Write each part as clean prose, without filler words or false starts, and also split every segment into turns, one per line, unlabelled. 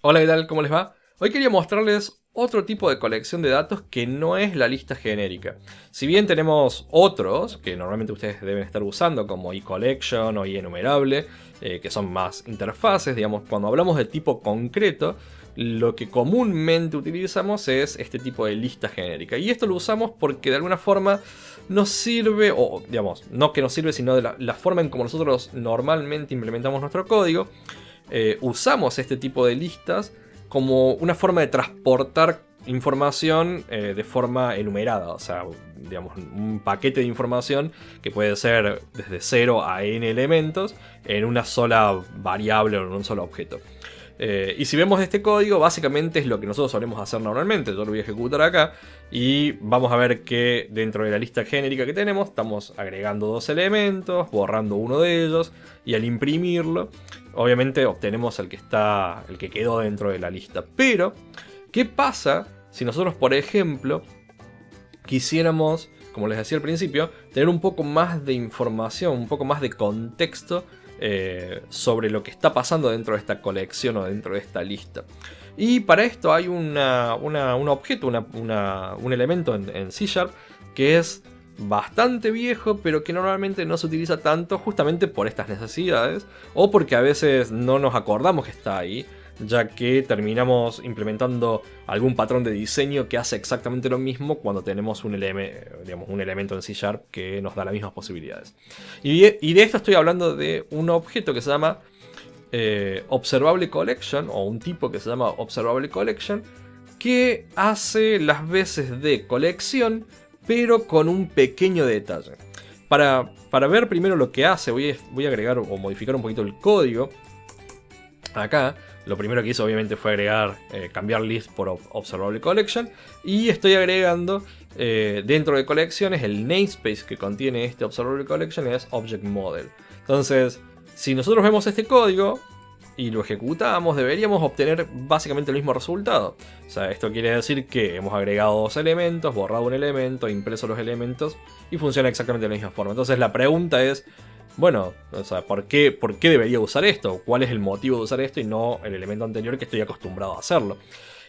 Hola, ¿qué tal? ¿Cómo les va? Hoy quería mostrarles otro tipo de colección de datos que no es la lista genérica. Si bien tenemos otros que normalmente ustedes deben estar usando, como eCollection o eNumerable, que son más interfaces, digamos, cuando hablamos de tipo concreto, lo que comúnmente utilizamos es este tipo de lista genérica. Y esto lo usamos porque de alguna forma nos sirve, o digamos, no que nos sirve, sino de la forma en como nosotros normalmente implementamos nuestro código. Usamos este tipo de listas como una forma de transportar información de forma enumerada, o sea, digamos, un paquete de información que puede ser desde 0 a n elementos en una sola variable o en un solo objeto. Y si vemos este código, básicamente es lo que nosotros solemos hacer normalmente. Yo lo voy a ejecutar acá y vamos a ver que dentro de la lista genérica que tenemos estamos agregando dos elementos, borrando uno de ellos, y al imprimirlo obviamente obtenemos el que quedó dentro de la lista. Pero ¿qué pasa si nosotros, por ejemplo, quisiéramos, como les decía al principio, tener un poco más de información, un poco más de contexto sobre lo que está pasando dentro de esta colección o dentro de esta lista? Y para esto hay un objeto, un elemento en C# que es bastante viejo, pero que normalmente no se utiliza tanto justamente por estas necesidades, o porque a veces no nos acordamos que está ahí, ya que terminamos implementando algún patrón de diseño que hace exactamente lo mismo cuando tenemos un elemento en C# que nos da las mismas posibilidades. Y de esto estoy hablando de un objeto que se llama Observable Collection, o un tipo que se llama Observable Collection, que hace las veces de colección, pero con un pequeño detalle. Para ver primero lo que hace, voy a agregar o modificar un poquito el código. Acá, lo primero que hice obviamente fue cambiar list por Observable Collection. Y estoy agregando dentro de colecciones el namespace que contiene este Observable Collection es Object Model. Entonces, si nosotros vemos este código y lo ejecutamos, deberíamos obtener básicamente el mismo resultado. O sea, esto quiere decir que hemos agregado dos elementos, borrado un elemento, impreso los elementos y funciona exactamente de la misma forma. Entonces la pregunta es, bueno, o sea, ¿por qué debería usar esto? ¿Cuál es el motivo de usar esto y no el elemento anterior que estoy acostumbrado a hacerlo?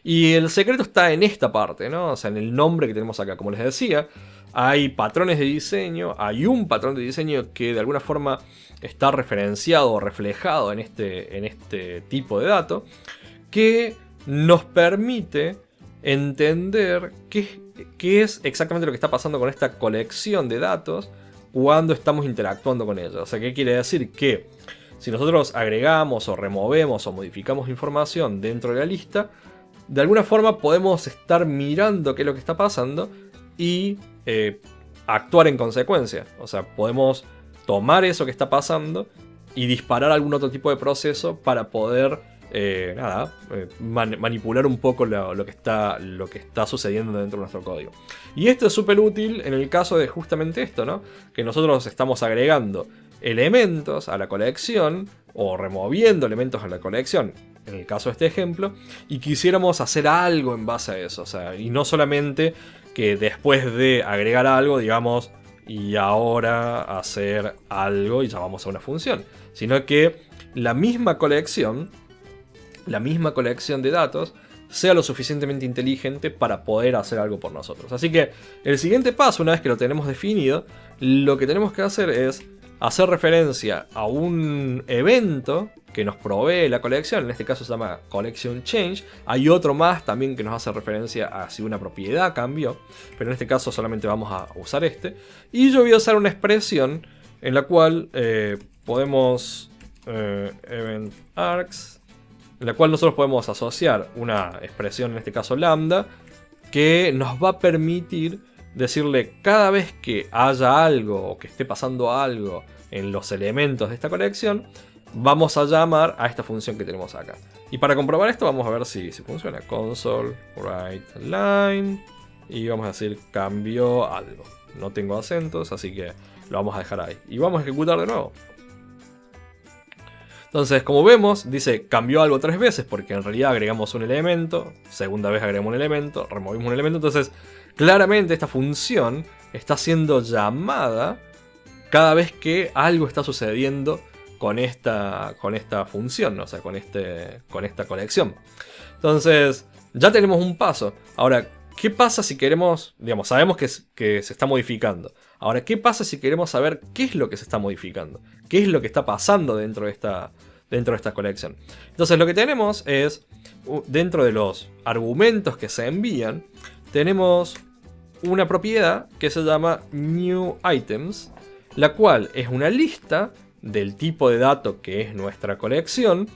Y el secreto está en esta parte, ¿no? O sea, en el nombre que tenemos acá. Como les decía, hay patrones de diseño, hay un patrón de diseño que de alguna forma está referenciado o reflejado en este tipo de dato, que nos permite entender qué es exactamente lo que está pasando con esta colección de datos cuando estamos interactuando con ella. O sea, ¿qué quiere decir? Que si nosotros agregamos o removemos o modificamos información dentro de la lista, de alguna forma podemos estar mirando qué es lo que está pasando y actuar en consecuencia. O sea, podemos tomar eso que está pasando y disparar algún otro tipo de proceso para poder manipular un poco lo que está sucediendo dentro de nuestro código. Y esto es súper útil en el caso de justamente esto, ¿no? Que nosotros estamos agregando elementos a la colección o removiendo elementos a la colección, en el caso de este ejemplo, y quisiéramos hacer algo en base a eso. O sea, y no solamente que después de agregar algo, digamos, y ahora hacer algo y llamamos a una función, sino que la misma colección de datos sea lo suficientemente inteligente para poder hacer algo por nosotros. Así que el siguiente paso, una vez que lo tenemos definido, lo que tenemos que hacer es hacer referencia a un evento que nos provee la colección. En este caso se llama Collection Change. Hay otro más también que nos hace referencia a si una propiedad cambió, pero en este caso solamente vamos a usar este. Y yo voy a usar una expresión en la cual podemos event args, en la cual nosotros podemos asociar una expresión, en este caso lambda, que nos va a permitir decirle cada vez que haya algo o que esté pasando algo en los elementos de esta colección, vamos a llamar a esta función que tenemos acá. Y para comprobar esto vamos a ver si funciona. Console write line y vamos a decir cambió algo. No tengo acentos, así que lo vamos a dejar ahí. Y vamos a ejecutar de nuevo. Entonces, como vemos, dice cambió algo 3 veces porque en realidad agregamos un elemento, segunda vez agregamos un elemento, removimos un elemento. Entonces, claramente esta función está siendo llamada cada vez que algo está sucediendo con esta función, o sea, con esta colección. Entonces, ya tenemos un paso. Ahora, ¿qué pasa si queremos, digamos, sabemos que se está modificando? Ahora, ¿qué pasa si queremos saber qué es lo que se está modificando? ¿Qué es lo que está pasando dentro de esta colección? Entonces, lo que tenemos es, dentro de los argumentos que se envían, tenemos una propiedad que se llama New Items, la cual es una lista del tipo de dato que es nuestra colección,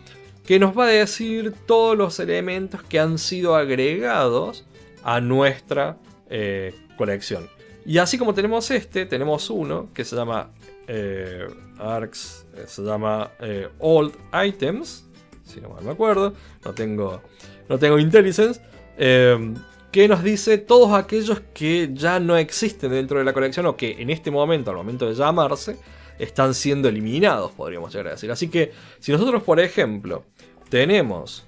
que nos va a decir todos los elementos que han sido agregados a nuestra colección. Y así como tenemos tenemos uno que se llama Old Items, si no mal me acuerdo, no tengo IntelliSense, que nos dice todos aquellos que ya no existen dentro de la colección o que en este momento, al momento de llamarse, están siendo eliminados, podríamos llegar a decir. Así que si nosotros, por ejemplo, tenemos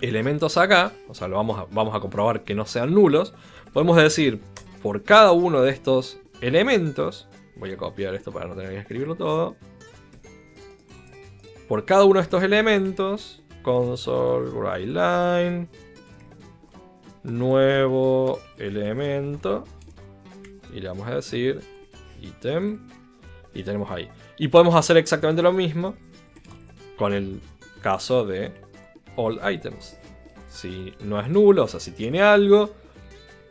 elementos acá, o sea, vamos a comprobar que no sean nulos, podemos decir, por cada uno de estos elementos, voy a copiar esto para no tener que escribirlo todo, por cada uno de estos elementos, console, writeLine, nuevo elemento, y le vamos a decir item, y tenemos ahí. Y podemos hacer exactamente lo mismo con el caso de all items. Si no es nulo, o sea, si tiene algo,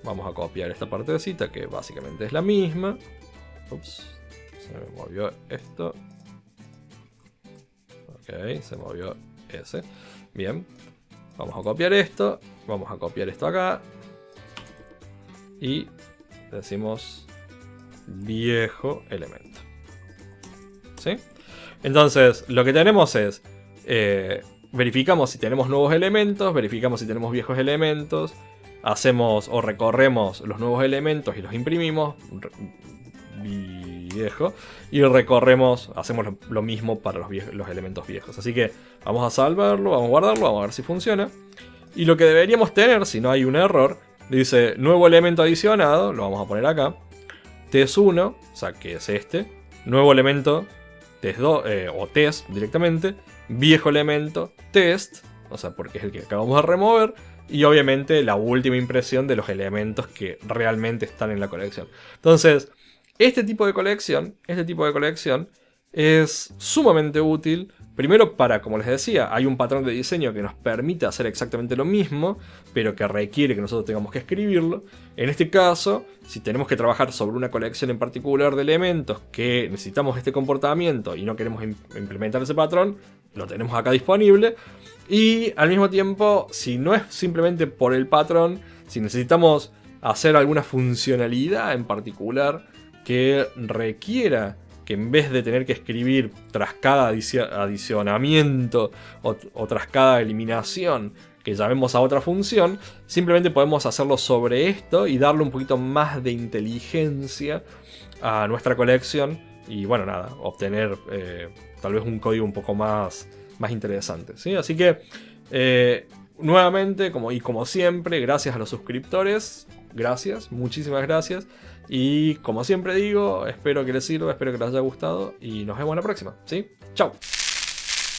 vamos a copiar esta partecita que básicamente es la misma. Ups, se me movió esto. Ok, se movió ese. Bien, vamos a copiar esto, vamos a copiar esto acá. Y decimos viejo elemento. ¿Sí? Entonces, lo que tenemos es, verificamos si tenemos nuevos elementos, verificamos si tenemos viejos elementos, hacemos o recorremos los nuevos elementos y los imprimimos, viejo, y recorremos, hacemos lo mismo para los elementos viejos. Así que vamos a salvarlo, vamos a guardarlo, vamos a ver si funciona. Y lo que deberíamos tener, si no hay un error, dice nuevo elemento adicionado, lo vamos a poner acá, test1, o sea que es nuevo elemento test2, o test directamente, viejo elemento test, o sea porque es el que acabamos de remover, y obviamente la última impresión de los elementos que realmente están en la colección. Entonces, este tipo de colección es sumamente útil. Primero para, como les decía, hay un patrón de diseño que nos permite hacer exactamente lo mismo, pero que requiere que nosotros tengamos que escribirlo. En este caso, si tenemos que trabajar sobre una colección en particular de elementos que necesitamos este comportamiento y no queremos implementar ese patrón, lo tenemos acá disponible. Y al mismo tiempo, si no es simplemente por el patrón, si necesitamos hacer alguna funcionalidad en particular que requiera que en vez de tener que escribir tras cada adicionamiento o tras cada eliminación que llamemos a otra función, simplemente podemos hacerlo sobre esto y darle un poquito más de inteligencia a nuestra colección y bueno, nada, obtener tal vez un código un poco más interesante, ¿sí? Así que nuevamente, como siempre, gracias a los suscriptores, gracias, muchísimas gracias. Y como siempre digo, espero que les sirva, espero que les haya gustado y nos vemos en la próxima, ¿sí? ¡Chao!